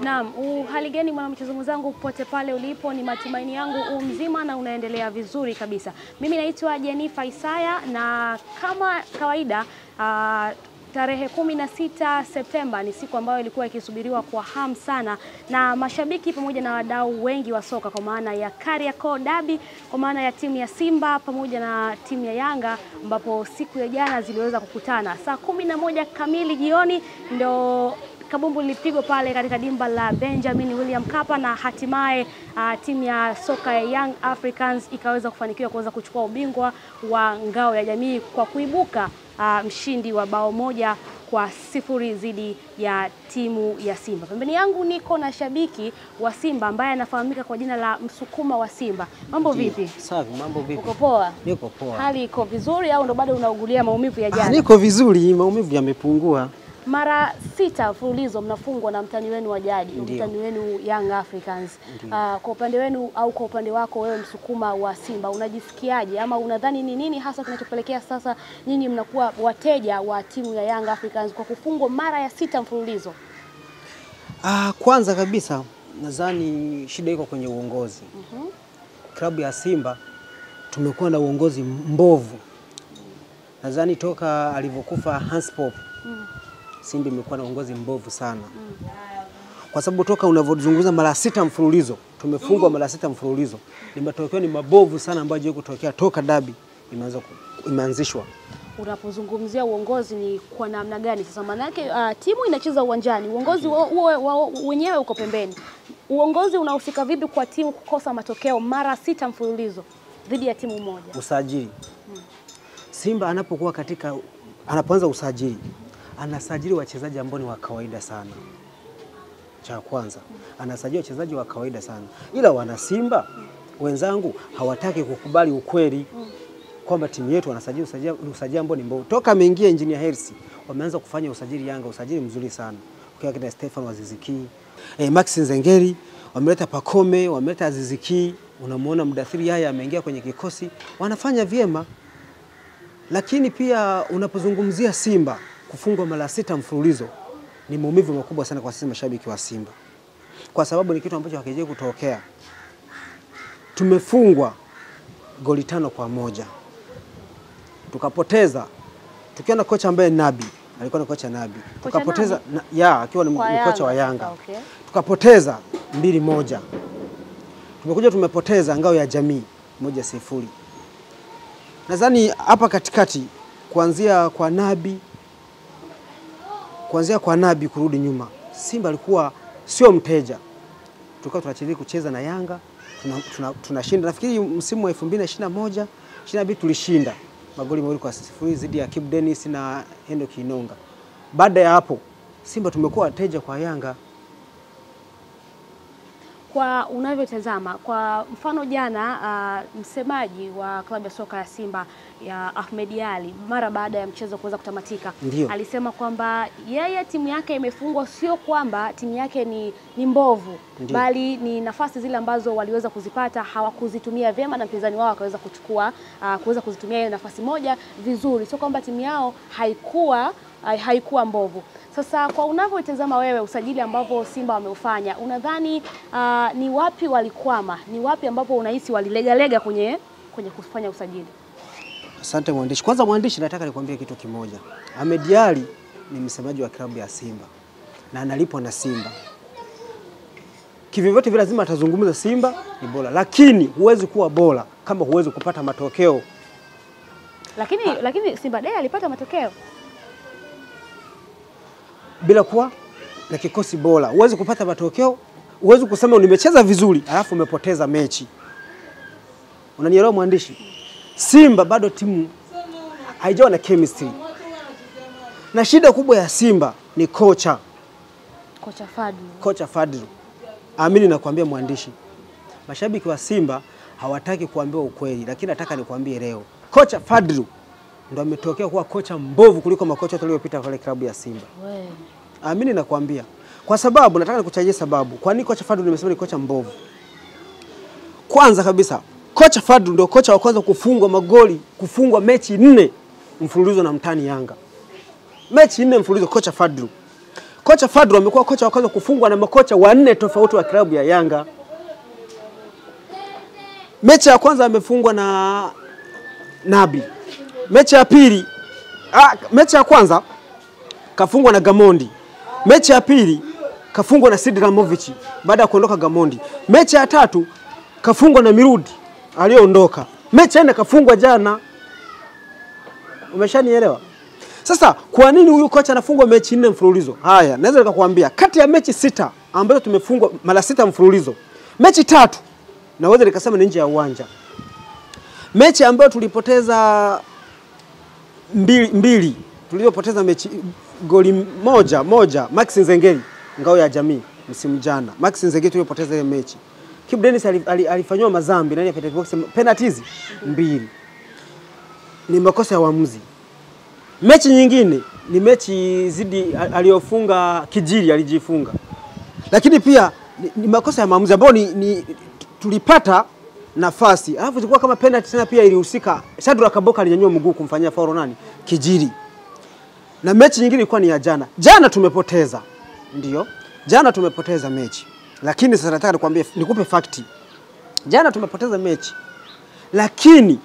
Naam, hali gani mwanamchezo mwenzangu popote pale ulipo, ni matumaini yangu mzima na unaendelea vizuri kabisa. Mimi naitwa Jennifer Isaya na kama kawaida tarehe 16 Septemba ni siku ambayo ilikuwa ikisubiriwa kwa hamu sana na mashabiki pamoja na wadau wengi wa soka, kwa maana ya Kariakoo Derby, kwa maana ya timu ya Simba pamoja na timu ya Yanga, ambapo siku ya jana ziliweza kukutana saa 11 kamili jioni. Ndio kabumbu lilipigwa pale katika dimba la Benjamin William Mkapa na hatimaye timu ya soka ya Young Africans ikaweza kufanikiwa kuweza kuchukua ubingwa wa ngao ya jamii kwa kuibuka mshindi wa bao 1-0 dhidi ya timu ya Simba. Pembeni yangu niko na shabiki wa Simba ambaye anafahamika kwa jina la Msukuma wa Simba. Mambo vipi? Safi, mambo vipi? Uko poa? Niko poa. Hali iko vizuri au ndo bado unaugulia maumivu ya jana? Niko vizuri, maumivu yamepungua. Mara 6 mfululizo mnafungwa na mtani wenu wa jadi, mtani wenu Young Africans. Kwa upande wenu au kwa upande wako wewe Msukuma wa Simba, unajisikiaje ama unadhani ni nini hasa kinachopelekea sasa nyinyi mnakuwa wateja wa timu ya Young Africans kwa kufungwa mara ya 6 mfululizo? Kwanza kabisa nadhani shida iko kwenye uongozi. Klabu ya Simba tumekuwa na uongozi mbovu. Nadhani toka alivyokufa Hans Pop Simba imekuwa na uongozi mbovu sana. Kwa sababu toka unavyozungumza mara 6 mfululizo, tumefungwa mara 6 mfululizo. Ni matokeo ni mabovu sana ambayo hayajawahi kutokea toka dabi imeanzishwa. Unapozungumzia uongozi ni kwa namna gani sasa? Maana yake timu inacheza uwanjani, uongozi wenyewe uko pembeni. Uongozi unahusika vipi kwa timu kukosa matokeo mara 6 mfululizo dhidi ya timu moja? Usajili. Simba anapoanza usajili, anasajili wachezaji ambao ni wa kawaida sana. Cha kwanza, anasajili wachezaji wa kawaida sana. Ila wana Simba wenzangu hawataki kukubali ukweli kwamba timu yetu wanasajili usajili ambao ni mbovu. Toka ameingia Engineer Hersi, wameanza kufanya usajili Yanga, usajili mzuri sana. Kwa kina Stefan Aziziki, Max Nzengeri, wameleta Pakome, wameleta Aziziki, unamuona Mudathiri haya ameingia kwenye kikosi, wanafanya vyema. Lakini pia unapozungumzia Simba kufungwa mara 6 mfululizo ni maumivu makubwa sana kwa sisi mashabiki wa Simba. Kwa sababu ni kitu ambacho hakijawahi kutokea. Tumefungwa goli 5-1. Tukapoteza tukiwa na kocha ambaye Nabi, alikuwa na kocha Nabi. Tukapoteza akiwa ni kocha wa Yanga. Tukapoteza 2-1. Tumekuja tumepoteza ngao ya jamii 1-0. Nadhani hapa katikati kuanzia kwa Nabi kurudi nyuma, Simba alikuwa sio mteja. Tulikuwa tunacheza kucheza na Yanga, tunashinda. Nafikiri msimu wa 2021, 22 tulishinda magoli 2-0 dhidi ya Kibu Dennis na Hendo Kinonga. Baada ya hapo Simba tumekuwa wateja kwa Yanga. Kwa unavyotazama, kwa mfano jana msemaji wa klabu ya soka ya Simba ya Ahmed Ali mara baada ya mchezo kuweza kutamatika, alisema kwamba yeye timu yake imefungwa sio kwamba timu yake ni mbovu, bali ni nafasi zile ambazo waliweza kuzipata hawakuzitumia vyema na mpinzani wao akaweza kuweza kuzitumia hiyo nafasi moja vizuri, sio kwamba timu yao haikuwa mbovu. Sasa kwa unavyotazama wewe usajili ambapo Simba wameufanya, unadhani ni wapi walikwama? Ni wapi ambapo unahisi walilegalega kwenye kufanya usajili? Asante mwandishi. Kwanza mwandishi, nataka nikwambie kitu kimoja. Ahmed Ali ni msemaji wa klabu ya Simba na analipwa na Simba. Kivyote vile lazima atazungumza Simba ni bora, lakini huwezi kuwa bora kama huwezi kupata matokeo. Lakini Simba Day alipata matokeo bila kuwa na kikosi bora. Huwezi kupata matokeo, huwezi kusema nimecheza vizuri alafu umepoteza mechi. Unanielewa mwandishi? Simba bado timu haijawa na chemistry. Na shida kubwa ya Simba ni kocha Fadlu. Amini nakwambia mwandishi, mashabiki wa Simba hawataki kuambiwa ukweli, lakini nataka nikwambie leo, kocha Fadlu ndo ametokea kuwa kocha mbovu kuliko makocha waliopita pale klabu ya Simba. Amini nakwambia. Kwa sababu nataka nikutajie sababu kwa nini kocha Fadlu nimesema ni kocha mbovu. Kwanza kabisa, kocha Fadlu ndio kocha wa kwanza kufungwa mechi 4 mfululizo na mtani Yanga. Mechi 4 mfululizo kocha Fadlu. Kocha Fadlu amekuwa kocha wa kwanza kufungwa na makocha 4 tofauti wa klabu ya Yanga. Mechi ya kwanza amefungwa na Nabi. Mechi ya pili, mechi ya kwanza kafungwa na Gamondi. Mechi ya pili kafungwa na Sidramovic baada ya kuondoka Gamondi. Mechi ya tatu kafungwa na Mirudi aliondoka. Mechi ya nne kafungwa jana. Umeshanielewa? Sasa kwa nini huyu kocha anafungwa mechi 4 mfululizo? Haya, naweza nikakwambia kati ya mechi 6 ambazo tumefungwa mara 6 mfululizo, mechi 3 naweza nikasema ni nje ya uwanja. Mechi ambayo tulipoteza mbili tulipoteza mechi goli moja Max Nzengeli ngao ya jamii msimu jana. Max Nzengeli tulipoteza ile mechi. Kibu Dennis alifanywa mazambi ndani ya penalty box, penalties 2. Ni makosa ya waamuzi. Mechi nyingine ni mechi zidi aliyofunga Kijiri, alijifunga. Lakini pia ni makosa ya maamuzi ambao tulipata nafasi. Alafu ilikuwa kama penalty tena pia ilihusika. Shadrack Kaboka alinyanyua mguu kumfanyia faulu nani? Kijiri. Na mechi nyingine ilikuwa ni ya jana. Jana tumepoteza. Ndio. Jana tumepoteza mechi. Lakini sasa nataka nikwambie, nikupe fakti. Jana tumepoteza mechi. Lakini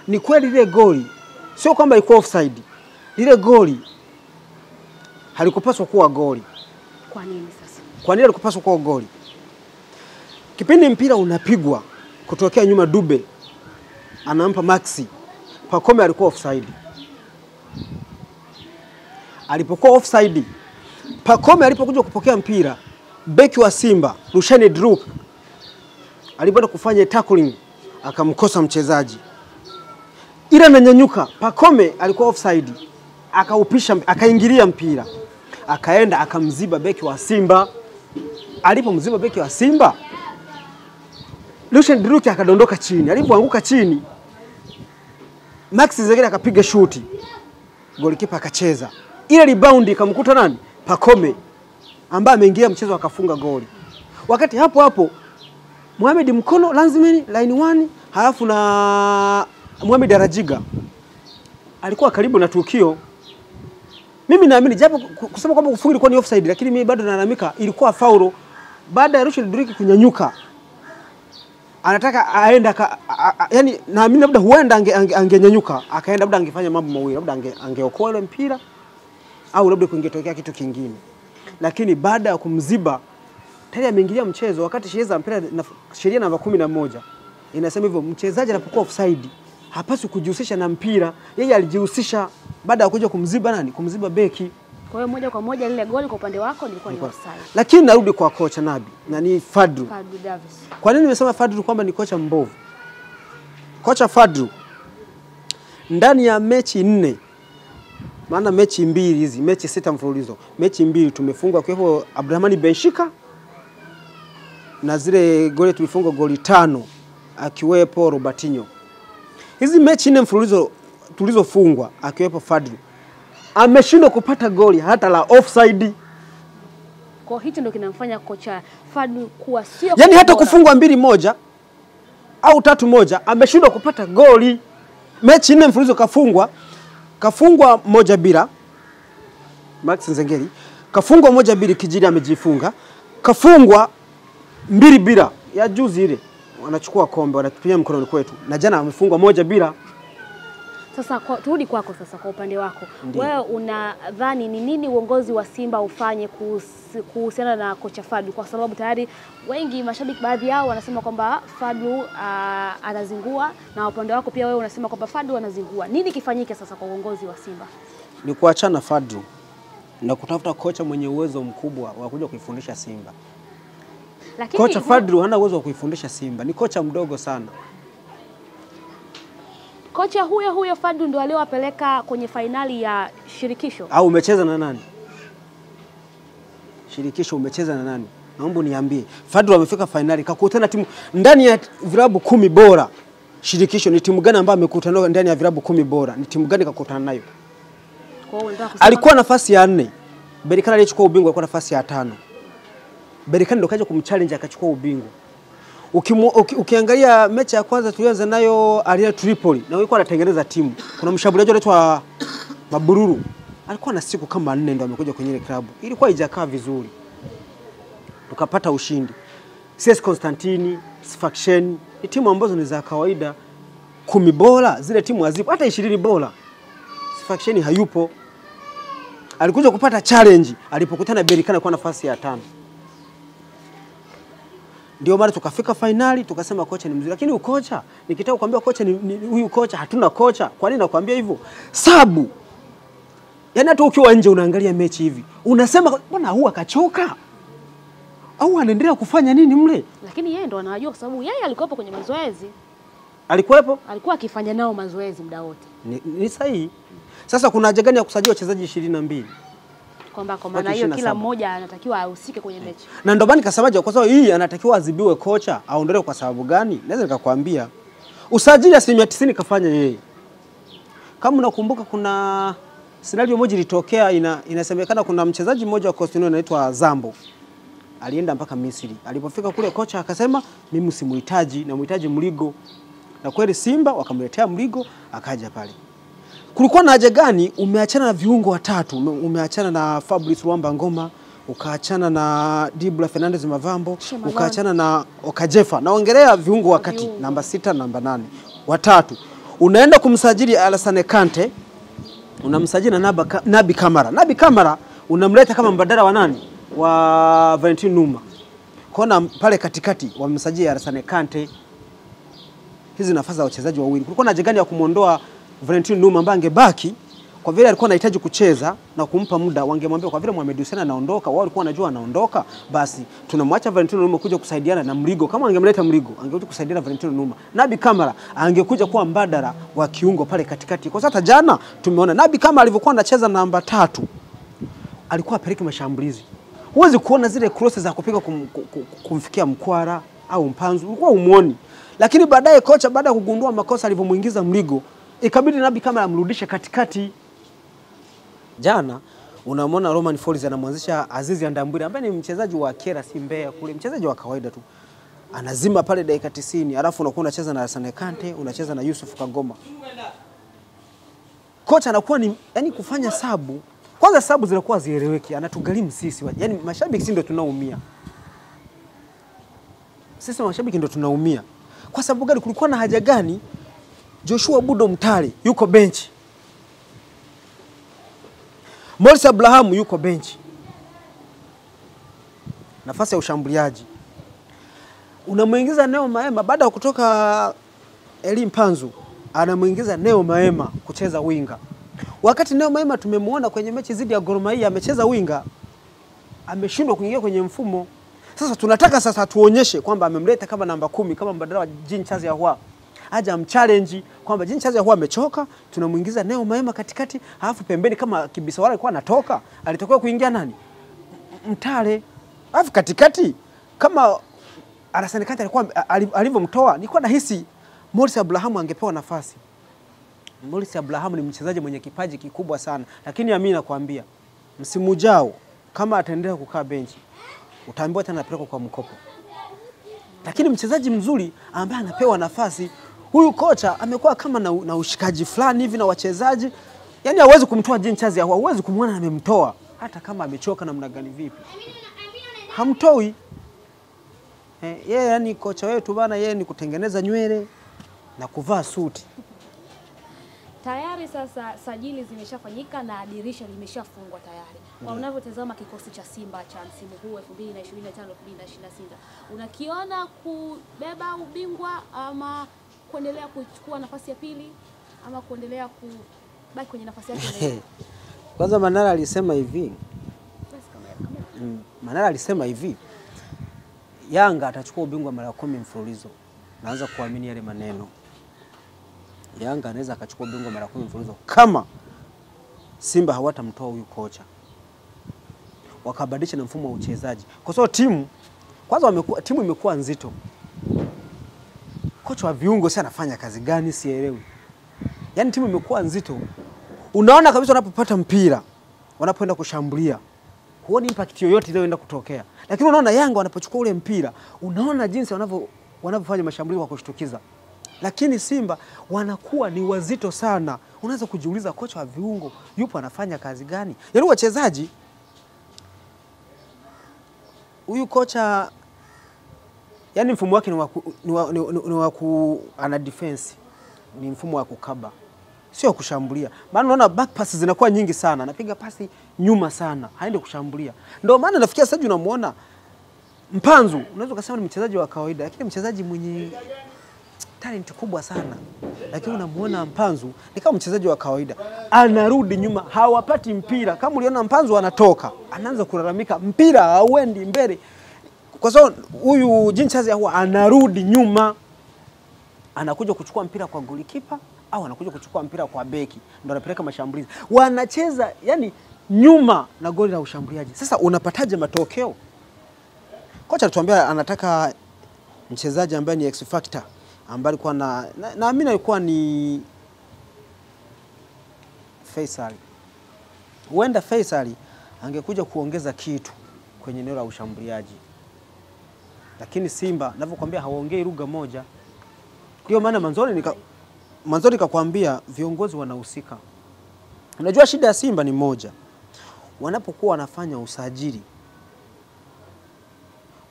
ni kweli ile goli sio kwamba ilikuwa offside. Ile goli halikupaswa kuwa goli. Kwa nini sasa? Kwa nini halikupaswa kuwa goli? Kipindi mpira unapigwa kutokea nyuma, Dube anampa Maxi, Pacome alikuwa offside. Alipokuwa offside, Pacome alipokuja kupokea mpira, beki wa Simba Rushine Druk alipoenda kufanya tackling akamkosa mchezaji. Ila ananyanyuka, Pacome alikuwa offside, akaupisha, akaingilia mpira, akaenda akamziba beki wa Simba. Alipomziba beki wa Simba, Rushine Druk akadondoka chini. Alipoanguka chini, Max Nzengeli akapiga shuti, golikipa akacheza. Ile rebound ikamkuta nani? Pacome, ambaye ameingia mchezo akafunga goli. Wakati hapo Mohamed Mkono Lanzimeni line 1, halafu na Mohamed Arajiga alikuwa karibu na tukio. Mimi naamini japo kusema kwamba kufunga ilikuwa ni offside, lakini mimi bado nalalamika ilikuwa faulo. Baada ya Rushine Druk kunyanyuka, anataka aende yani naamini labda huenda angenyanyuka akaenda, labda angefanya mambo mawili, labda angeokoa ile mpira au labda kungetokea kitu kingine. Lakini baada ya kumziba tayari ameingilia mchezo. Wakati sheria namba 11 inasema hivyo, mchezaji anapokuwa offside hapaswi kujihusisha na mpira. Yeye alijihusisha baada ya kuja kumziba nani? Kumziba beki. Kwa hiyo moja kwa moja lile goli kwa upande wako lilikuwa ni offside. Lakini narudi kwa kocha Nabi na ni Fadlu. Fadlu Davis. Kwa nini nimesema Fadlu kwamba ni kocha mbovu? Kocha Fadlu ndani ya mechi 4, maana mechi 2 hizi, mechi 6 mfululizo, mechi 2 tumefungwa kwa hivyo Abdulrahman Benshika, na zile goli tulifunga goli 5 akiwepo Robertinho. Hizi mechi 4 mfululizo tulizofungwa akiwepo Fadlu, ameshindwa kupata goli hata la offside. Kwa hicho ndio kinamfanya kocha Fadlu kuwa sio, yani hata kufungwa 2-1 au 3-1 ameshindwa kupata goli. Mechi 4 mfululizo kafungwa 1-0 Max Nzengeli, kafungwa 1-0 Kijiri amejifunga, kafungwa 2-0 ya juzi ile wanachukua kombe wanatupia mkononi kwetu, na jana amefungwa 1-0. Sasa turudi kwako sasa, kwa upande wako wewe unadhani ni nini uongozi wa Simba ufanye kuhusiana na kocha Fadlu? Kwa sababu tayari wengi mashabiki baadhi yao wanasema kwamba Fadlu anazingua, na upande wako pia wewe unasema kwamba Fadlu anazingua. Nini kifanyike sasa kwa uongozi wa Simba? Ni kuachana Fadlu na kutafuta kocha mwenye uwezo mkubwa wa kuja kuifundisha Simba. Lakini kocha Fadlu hana uwezo wa kuifundisha Simba, ni kocha mdogo sana. Kocha huyo Fadlu ndo aliowapeleka kwenye fainali ya shirikisho. Au umecheza na nani? Shirikisho umecheza na nani? Naomba niambie. Fadlu amefika fainali, kakutana timu ndani ya vilabu 10 bora. Shirikisho ni timu gani ambayo amekutana ndani ya vilabu 10 bora? Ni timu gani kakutana nayo? Alikuwa nafasi ya 4. Berkane alichukua ubingwa, alikuwa nafasi ya 5. Berkane ndo kaja kumchallenge akachukua ubingwa. Ukiangalia mechi ya kwanza tulianza nayo Al Tripoli, na walikuwa wanatengeneza timu. Kuna mshambuliaji anaitwa Mabururu. alikuwa na siku kama 4 ndo amekuja kwenye ile klabu. Ilikuwa haijakaa vizuri. Tukapata ushindi. CS Constantine, Sfaxien, ni timu ambazo ni za kawaida. 10 bora, zile timu hazipo, hata 20 bora. Sfaxien hayupo. Alikuja kupata challenge alipokutana Berkane kwa nafasi ya 5. Ndio maana tukafika finali, tukasema kocha ni mzuri. Lakini ukocha, nikitaka kukwambia kocha ni huyu kocha, hatuna kocha. Kwa nini nakwambia hivyo? Sabu. Yaani hata ukiwa nje unaangalia mechi hivi, unasema bwana huyu akachoka. Au anaendelea kufanya nini mle? Lakini yeye ndo anajua kwa sababu yeye alikuwepo kwenye mazoezi. Alikuwepo? Alikuwa akifanya nao mazoezi muda wote. Ni sahihi. Sasa kuna haja gani ya kusajili wachezaji 22? Kwamba kwa maana hiyo kila mmoja anatakiwa ahusike kwenye mechi. Na ndio maana nikasemaje kwa sababu hii anatakiwa adhibiwe kocha, aondolewe kwa sababu gani? Naweza nikakwambia. Usajili 90% kafanya yeye. Kama unakumbuka kuna scenario moja ilitokea inasemekana kuna mchezaji mmoja wa Coastal Union anaitwa Zambo. Alienda mpaka Misri. Alipofika kule kocha akasema mimi simuhitaji na muhitaji Mligo. Na kweli Simba wakamletea Mligo akaja pale. Kulikuwa na haja gani umeachana na viungo watatu, umeachana na Fabrice Ruamba Ngoma, ukaachana na Dibla Fernandez Mavambo, ukaachana na Okajefa. Naongelea viungo wakati namba 6 namba 8. Watatu. Unaenda kumsajili Alassane Kante, unamsajili na Nabi Kamara. Nabi Kamara unamleta kama mbadala wa nani? Wa Valentin Numa. Kona pale katikati wamsajili Alassane Kante. Hizi nafasi za wachezaji wawili. Kulikuwa na haja gani ya kumuondoa Valentin Numa ambaye angebaki kwa vile alikuwa anahitaji kucheza na kumpa muda, wangemwambia kwa vile Mohamed Hussein anaondoka, wao walikuwa wanajua anaondoka, basi tunamwacha Valentin Numa kuja kusaidiana na Mligo. Kama angemleta Mligo, angekuja kusaidiana na Valentin Numa. Nabi Kamara angekuja kuwa mbadala wa kiungo pale katikati. Kwa sababu jana tumeona Nabi Kamara alivyokuwa anacheza namba 3, alikuwa apeleke mashambulizi. Huwezi kuona zile crosses za kupiga kumfikia Mkwara au Mpanzu, ulikuwa umuoni. Lakini baadaye kocha baada ya kugundua makosa alivyomuingiza Mligo, ikabidi Nabi Kamara amrudishe katikati. Jana unamwona Roman Folz anamwanzisha Azizi Andambwile ambaye ni mchezaji wa Kera si Mbeya kule, mchezaji wa kawaida tu. Anazima pale dakika 90, alafu unakuwa unacheza na Alassane Kante, unacheza na Yusuf Kagoma. Kocha anakuwa ni yani kufanya sabu. Kwanza sabu zinakuwa zieleweki, anatugharimu sisi. Yaani mashabiki si ndio tunaumia. Sisi mashabiki ndio tunaumia. Kwa sababu gani? Kulikuwa na haja gani Joshua Budo Mtale yuko bench, Morris Abraham yuko bench, nafasi ya ushambuliaji unamuingiza Neo Maema baada ya kutoka Eli Mpanzu, anamuingiza Neo Maema kucheza winga. Wakati Neo Maema tumemuona kwenye mechi zidi ya Gor Mahia amecheza winga, ameshindwa kuingia kwenye mfumo. Sasa tunataka sasa tuonyeshe kwamba amemleta kama namba 10 kama mbadala wa Jean Charles Ahoua. Aje amchallenge kwamba Jean Charles Ahoua amechoka, tunamuingiza Neo Maema katikati, alafu pembeni kama Kibisa wala alikuwa anatoka, alitakiwa kuingia nani? Mtale. Alafu katikati kama Alassane Kante alikuwa alivyomtoa, nilikuwa nahisi Morris Abraham angepewa nafasi. Morris Abraham ni mchezaji mwenye kipaji kikubwa sana, lakini mimi nakwambia msimu ujao kama ataendelea kukaa benchi utaambiwa tena anapelekwa kwa mkopo. Lakini mchezaji mzuri ambaye anapewa nafasi, huyu kocha amekuwa kama na ushikaji fulani hivi na wachezaji. Yaani hawezi kumtoa Jean Charles Ahoua, hawezi kumuona amemtoa hata kama amechoka namna gani vipi. Hamtoi. Yeye yani kocha wetu bana, yeye ni kutengeneza nywele na kuvaa suti. Tayari sasa sajili zimeshafanyika na dirisha limeshafungwa tayari. Kwa unavyotazama kikosi cha Simba cha msimu huu 2025-2026, unakiona kubeba ubingwa ama kuendelea kuchukua nafasi ya pili ama kuendelea kubaki kwenye nafasi yake? Kwanza Manara alisema hivi. Manara alisema hivi. Yanga atachukua ubingwa mara 10 mfululizo. Naanza kuamini yale maneno. Yanga anaweza akachukua ubingwa mara 10 mfululizo kama Simba hawatamtoa huyu kocha, wakabadilisha na mfumo wa uchezaji. Kwa sababu timu imekuwa nzito. Kocha wa viungo sasa anafanya kazi gani sielewi. Yaani timu imekuwa nzito. Unaona kabisa wanapopata mpira, wanapoenda kushambulia, huoni impact yoyote inayoenda kutokea. Lakini unaona Yanga wanapochukua ule mpira, unaona jinsi wanavyofanya mashambulizi kwa kushtukiza. Lakini Simba wanakuwa ni wazito sana. Unaweza kujiuliza kocha wa viungo yupo anafanya kazi gani? Yaani wachezaji, huyu kocha yani mfumo wake ana defense, ni mfumo wa kukaba, sio kushambulia. Maana unaona back passes zinakuwa nyingi sana, anapiga pasi nyuma sana, haende kushambulia. Ndio maana nafikia sasa unamuona Mpanzu, unaweza kusema ni mchezaji wa kawaida, lakini mchezaji mwenye talent kubwa sana. Lakini unamuona Mpanzu ni kama mchezaji wa kawaida, anarudi nyuma, hawapati mpira. Kama uliona Mpanzu anatoka, anaanza kulalamika mpira hauendi mbele. Kwa sababu huyu Jean Charles huwa anarudi nyuma, anakuja kuchukua mpira kwa golikipa au anakuja kuchukua mpira kwa beki, ndio anapeleka mashambulizi. Wanacheza yani nyuma na goli la ushambuliaji. Sasa unapataje matokeo? Kocha alituambia anataka mchezaji ambaye ni X factor, ambaye alikuwa naamini alikuwa ni Faisal. Huenda Faisal angekuja kuongeza kitu kwenye eneo la ushambuliaji. Lakini Simba ninavyokuambia hawaongei lugha moja. Ndio maana mwanzo nikakwambia viongozi wanahusika. Unajua shida ya Simba ni moja. Wanapokuwa wanafanya usajili,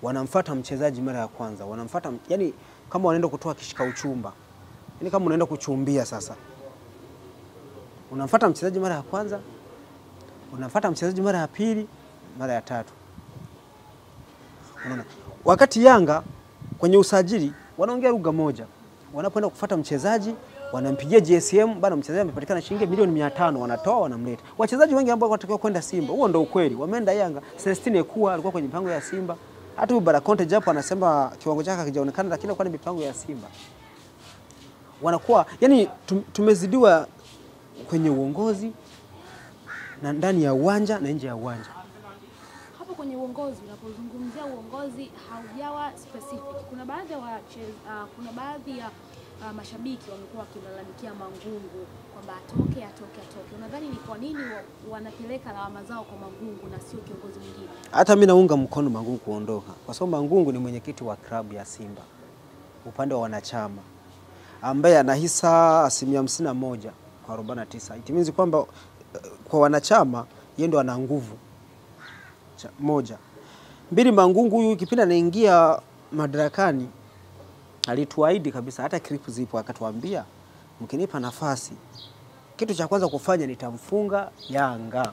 wanamfuata mchezaji mara ya kwanza, wanamfuata yani kama wanaenda kutoa kishika uchumba. Yani kama unaenda kuchumbia sasa. Unamfuata mchezaji mara ya kwanza, unamfuata mchezaji mara ya pili, mara ya tatu. Unaona? Wakati Yanga kwenye usajili wanaongea lugha moja. Wanapoenda kufuata mchezaji, wanampigia GSM, bana mchezaji amepatikana shilingi milioni 500, wanatoa wanamleta. Wachezaji wengi ambao watakiwa kwenda Simba, huo ndio ukweli. Wameenda Yanga. Celestine Ekua alikuwa kwenye mipango ya Simba. Hata huyu Barakonte japo anasema kiwango chake hakijaonekana, lakini alikuwa ni mipango ya Simba. Wanakuwa yani tumezidiwa kwenye uongozi na ndani ya uwanja na nje ya uwanja. Kwenye uongozi, unapozungumzia uongozi haujawa specific. Kuna baadhi ya mashabiki wamekuwa wakilalamikia Mangungu kwamba atoke. Unadhani ni kwa nini wanapeleka lawama zao kwa Mangungu na sio kiongozi mwingine? Hata mimi naunga mkono Mangungu kuondoka, kwa sababu Mangungu ni mwenyekiti wa klabu ya Simba upande wa wanachama, ambaye ana hisa 51% kwa 49. It means kwamba kwa wanachama yeye ndo ana nguvu. Moja. Mbili, Mangungu huyu kipindi anaingia madarakani alituahidi kabisa, hata clip zipo, akatuambia mkinipa nafasi kitu cha kwanza kufanya nitamfunga Yanga.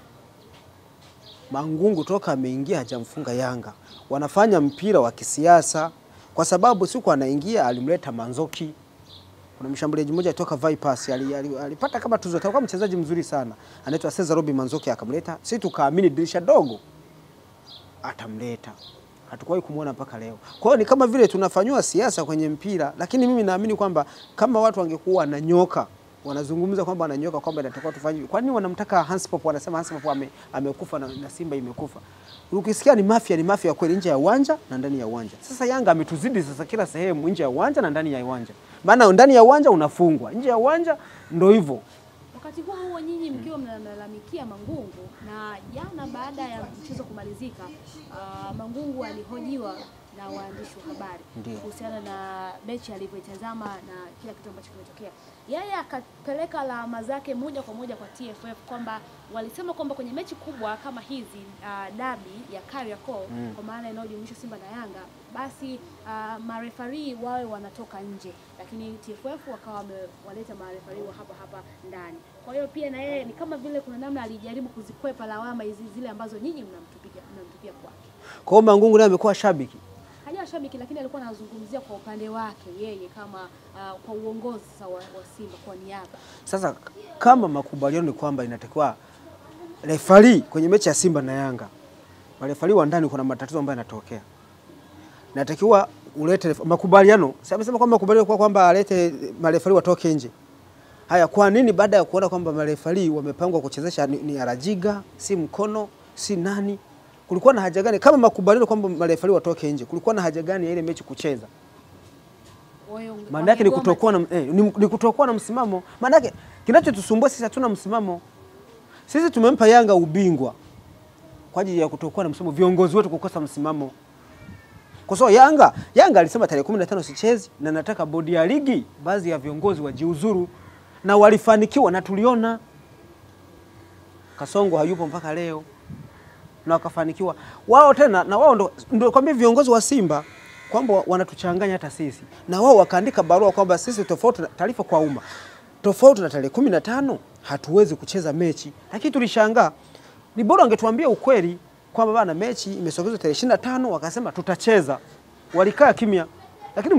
Mangungu toka ameingia hajamfunga Yanga. Wanafanya mpira wa kisiasa kwa sababu siku anaingia alimleta Manzoki. Kuna mshambuliaji mmoja kutoka Vipers alipata kama tuzo, alikuwa mchezaji mzuri sana, anaitwa Cesar Robi Manzoki, akamleta. Sisi tukaamini dirisha dogo atamleta. Hatukuwahi kumuona mpaka leo. Kwa hiyo ni kama vile tunafanywa siasa kwenye mpira, lakini mimi naamini kwamba kama watu wangekuwa wananyoka, wanazungumza kwamba wananyoka kwamba inatakiwa tufanye. Kwa nini wanamtaka Hans Pop, wanasema Hans Pop amekufa na Simba imekufa? Ukisikia ni mafia kweli, nje ya uwanja na ndani ya uwanja. Sasa Yanga ametuzidi sasa kila sehemu, nje ya uwanja na ndani ya uwanja. Maana ndani ya uwanja unafungwa, nje ya uwanja ndio hivyo. Wakati huo nyinyi mkiwa mnalalamikia Mangungu, na jana baada ya mchezo kumalizika, Mangungu alihojiwa na waandishi wa habari kuhusiana na mechi alivyoitazama na kila kitu ambacho kimetokea. Yeye akapeleka lawama zake moja kwa moja kwa TFF kwamba walisema kwamba kwenye mechi kubwa kama hizi, dabi ya Kariakoo, kwa maana inayojumuisha Simba na Yanga, basi marefari wawe wanatoka nje, lakini TFF wakawa wamewaleta marefari wa hapa ndani. Kwa hiyo pia na yeye ni kama vile kuna namna alijaribu kuzikwepa lawama zile ambazo nyinyi mnamtupia kwake. Kwa hiyo Mangungu naye amekuwa shabiki. Hajawa shabiki, lakini alikuwa anazungumzia kwa upande wake yeye kama kwa uongozi wa Simba kwa niaba. Sasa kama makubaliano ni kwamba inatakiwa refari kwenye mechi ya Simba na Yanga, marefari wa ndani kuna matatizo ambayo yanatokea, natakiwa ulete makubaliano. Sasa amesema kwamba makubaliano kwamba alete marefari watoke nje. Haya, kwa nini baada ya kuona kwamba marefari wamepangwa kuchezesha ni Arajiga, si Mkono, si nani? Kulikuwa na haja gani kama makubaliano kwamba marefari watoke nje? Kulikuwa na haja gani ya ile mechi kucheza? Maana yake ni kutokuwa na msimamo. Maana yake kinachotusumbua sisi hatuna msimamo. Sisi tumempa Yanga ubingwa kwa ajili ya kutokuwa na msimamo, viongozi wetu kukosa msimamo. Kwa sababu Yanga alisema tarehe 15 sichezi na nataka bodi ya ligi baadhi ya viongozi wajiuzuru, na walifanikiwa na tuliona. Kasongo hayupo mpaka leo na wakafanikiwa. Wao tena na wao ndio kwambia viongozi wa Simba kwamba wanatuchanganya hata sisi. Na wao wakaandika barua kwamba sisi tofauti na taarifa kwa umma. Tofauti na tarehe 15 hatuwezi kucheza mechi. Lakini tulishangaa. Ni bora wangetuambia ukweli kwamba bana mechi imesogezwa tarehe 25 wakasema tutacheza. Walikaa kimya. Lakini